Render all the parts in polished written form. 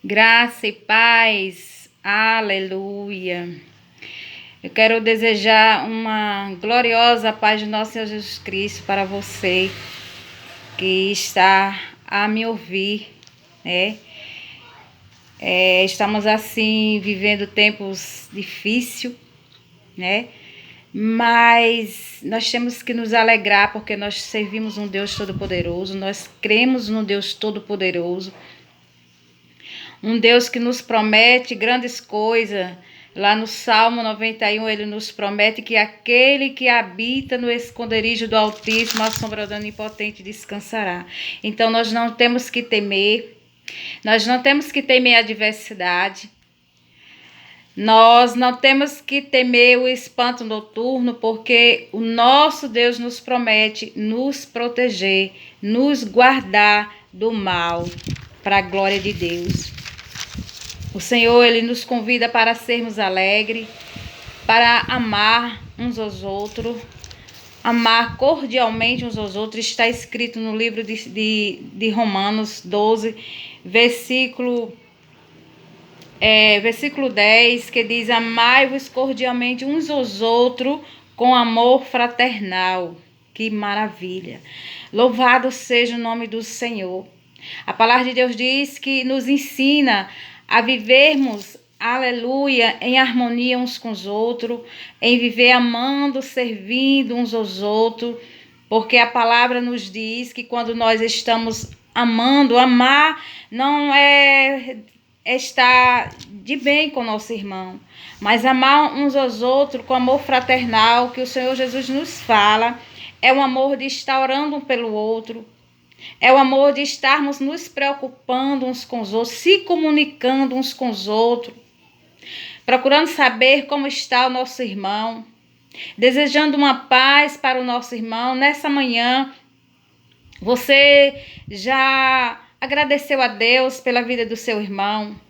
Graça e paz, aleluia. Eu quero desejar uma gloriosa paz de nosso Senhor Jesus Cristo para você que está a me ouvir, né? Estamos assim vivendo tempos difíceis, né? Mas nós temos que nos alegrar porque nós servimos um Deus Todo-Poderoso, nós cremos no Deus Todo-Poderoso. Um Deus que nos promete grandes coisas. Lá no Salmo 91, ele nos promete que aquele que habita no esconderijo do Altíssimo, à sombra do Onipotente, descansará. Então, nós não temos que temer. Nós não temos que temer a adversidade. Nós não temos que temer o espanto noturno, porque o nosso Deus nos promete nos proteger, nos guardar do mal, para a glória de Deus. O Senhor, Ele nos convida para sermos alegres, para amar uns aos outros, amar cordialmente uns aos outros. Está escrito no livro de Romanos 12, versículo 10, que diz: amai-vos cordialmente uns aos outros com amor fraternal. Que maravilha! Louvado seja o nome do Senhor. A palavra de Deus diz que nos ensina a vivermos, aleluia, em harmonia uns com os outros, em viver amando, servindo uns aos outros, porque a palavra nos diz que quando nós estamos amando, amar não é estar de bem com o nosso irmão, mas amar uns aos outros com amor fraternal, que o Senhor Jesus nos fala, é o amor de estar orando um pelo outro, é o amor de estarmos nos preocupando uns com os outros, se comunicando uns com os outros, procurando saber como está o nosso irmão, desejando uma paz para o nosso irmão. Nessa manhã, você já agradeceu a Deus pela vida do seu irmão?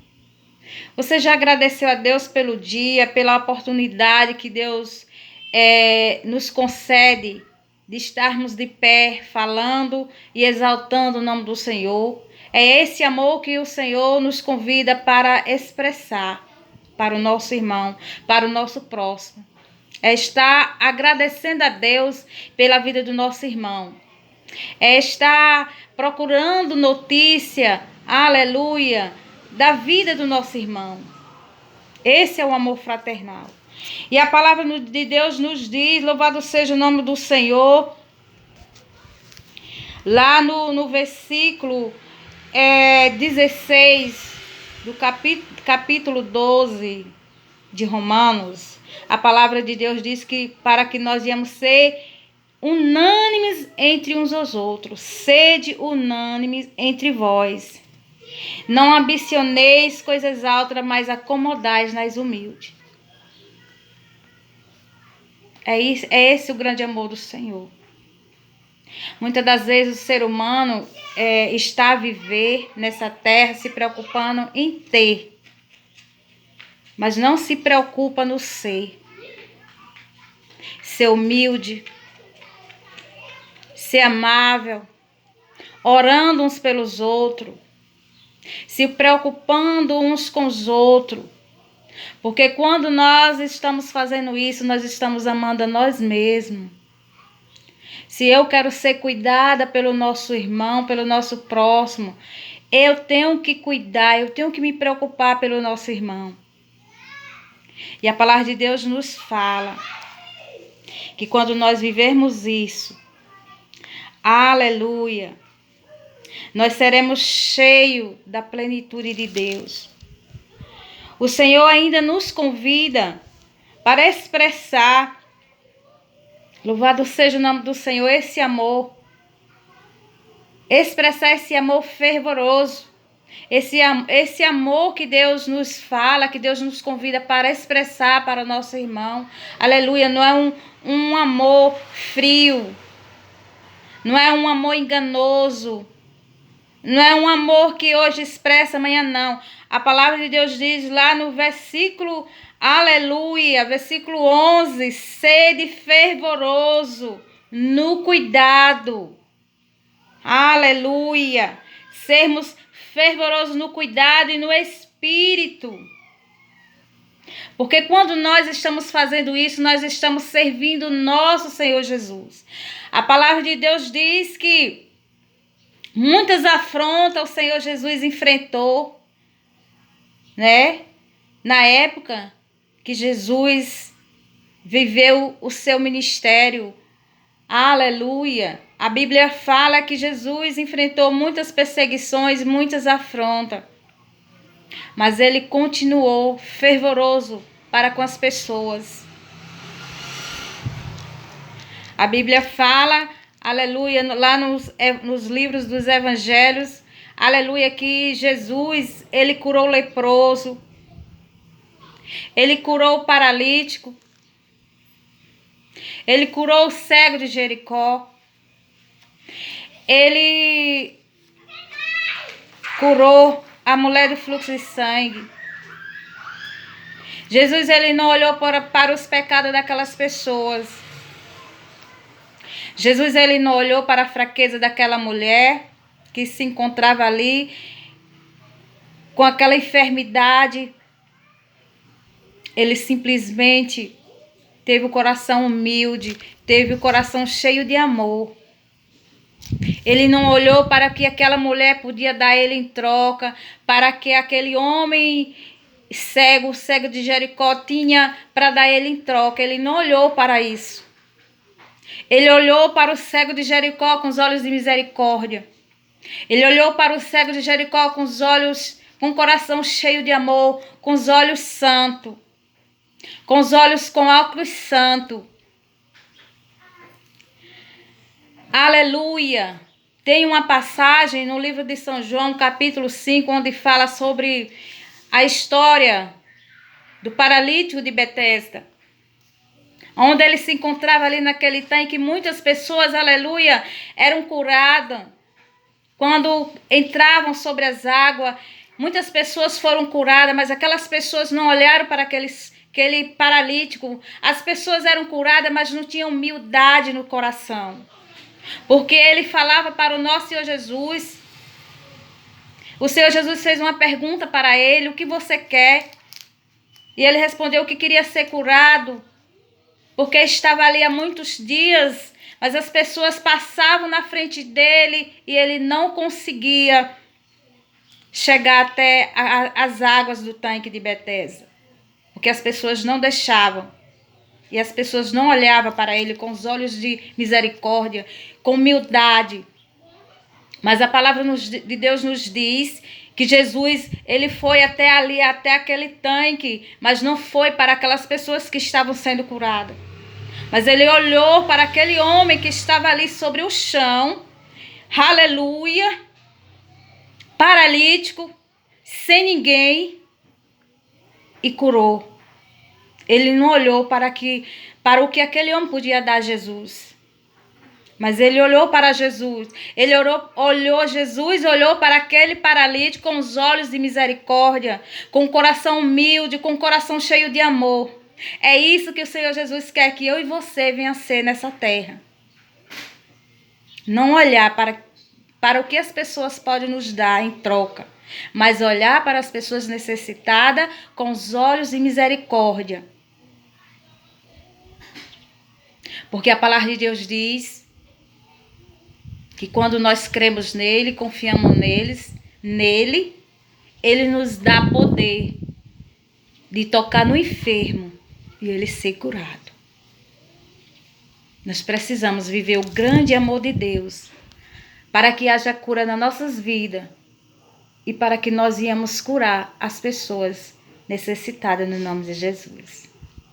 Você já agradeceu a Deus pelo dia, pela oportunidade que Deus nos concede de estarmos de pé, falando e exaltando o nome do Senhor? É esse amor que o Senhor nos convida para expressar para o nosso irmão, para o nosso próximo. É estar agradecendo a Deus pela vida do nosso irmão. É estar procurando notícia, aleluia, da vida do nosso irmão. Esse é o amor fraternal. E a palavra de Deus nos diz, louvado seja o nome do Senhor, lá no versículo 16 do capítulo 12 de Romanos, a palavra de Deus diz que para que nós íamos ser unânimes entre uns aos outros, sede unânimes entre vós. Não ambicioneis coisas altas, mas acomodais nas humildes. É esse o grande amor do Senhor. Muitas das vezes o ser humano está a viver nessa terra se preocupando em ter, mas não se preocupa no ser. Ser humilde, ser amável, orando uns pelos outros, se preocupando uns com os outros. Porque quando nós estamos fazendo isso, nós estamos amando a nós mesmos. Se eu quero ser cuidada pelo nosso irmão, pelo nosso próximo, eu tenho que cuidar, eu tenho que me preocupar pelo nosso irmão. E a palavra de Deus nos fala que quando nós vivermos isso, aleluia, nós seremos cheios da plenitude de Deus. O Senhor ainda nos convida para expressar, louvado seja o nome do Senhor, esse amor. Expressar esse amor fervoroso. Esse amor que Deus nos fala, que Deus nos convida para expressar para o nosso irmão. Aleluia, não é um amor frio. Não é um amor enganoso. Não é um amor que hoje expressa, amanhã não. A palavra de Deus diz lá no versículo, aleluia, versículo 11, sede fervoroso no cuidado. Aleluia, sermos fervoroso no cuidado e no espírito. Porque quando nós estamos fazendo isso, nós estamos servindo o nosso Senhor Jesus. A palavra de Deus diz que muitas afrontas o Senhor Jesus enfrentou, né? Na época que Jesus viveu o seu ministério. Aleluia! A Bíblia fala que Jesus enfrentou muitas perseguições, muitas afrontas. Mas ele continuou fervoroso para com as pessoas. A Bíblia fala, aleluia, lá nos livros dos evangelhos, aleluia, que Jesus, ele curou o leproso, ele curou o paralítico, ele curou o cego de Jericó, ele curou a mulher do fluxo de sangue. Jesus, ele não olhou para os pecados daquelas pessoas. Jesus, ele não olhou para a fraqueza daquela mulher que se encontrava ali com aquela enfermidade. Ele simplesmente teve o coração humilde, teve o coração cheio de amor. Ele não olhou para o que aquela mulher podia dar a ele em troca, para que aquele homem cego, o cego de Jericó, tinha para dar a ele em troca. Ele não olhou para isso. Ele olhou para o cego de Jericó com os olhos de misericórdia. Ele olhou para o cego de Jericó com os olhos, com o coração cheio de amor, com os olhos santos, com os olhos com óculos santo. Aleluia! Tem uma passagem no livro de São João, capítulo 5, onde fala sobre a história do paralítico de Betesda, onde ele se encontrava ali naquele tanque, muitas pessoas, aleluia, eram curadas. Quando entravam sobre as águas, muitas pessoas foram curadas, mas aquelas pessoas não olharam para aquele paralítico. As pessoas eram curadas, mas não tinham humildade no coração. Porque ele falava para o nosso Senhor Jesus. O Senhor Jesus fez uma pergunta para ele: o que você quer? E ele respondeu que queria ser curado, porque estava ali há muitos dias, mas as pessoas passavam na frente dele e ele não conseguia chegar até as águas do tanque de Betesda, porque as pessoas não deixavam. E as pessoas não olhavam para ele com os olhos de misericórdia, com humildade. Mas a palavra de Deus nos diz que Jesus, ele foi até ali, até aquele tanque, mas não foi para aquelas pessoas que estavam sendo curadas. Mas ele olhou para aquele homem que estava ali sobre o chão, aleluia, paralítico, sem ninguém, e curou. Ele não olhou para o que aquele homem podia dar a Jesus. Mas ele olhou para Jesus. Ele olhou para aquele paralítico com os olhos de misericórdia, com o coração humilde, com o coração cheio de amor. É isso que o Senhor Jesus quer que eu e você venha ser nessa terra. Não olhar para o que as pessoas podem nos dar em troca, mas olhar para as pessoas necessitadas com os olhos de misericórdia. Porque a palavra de Deus diz que quando nós cremos nele, confiamos nele, ele nos dá poder de tocar no enfermo e ele ser curado. Nós precisamos viver o grande amor de Deus para que haja cura nas nossas vidas e para que nós venhamos curar as pessoas necessitadas no nome de Jesus.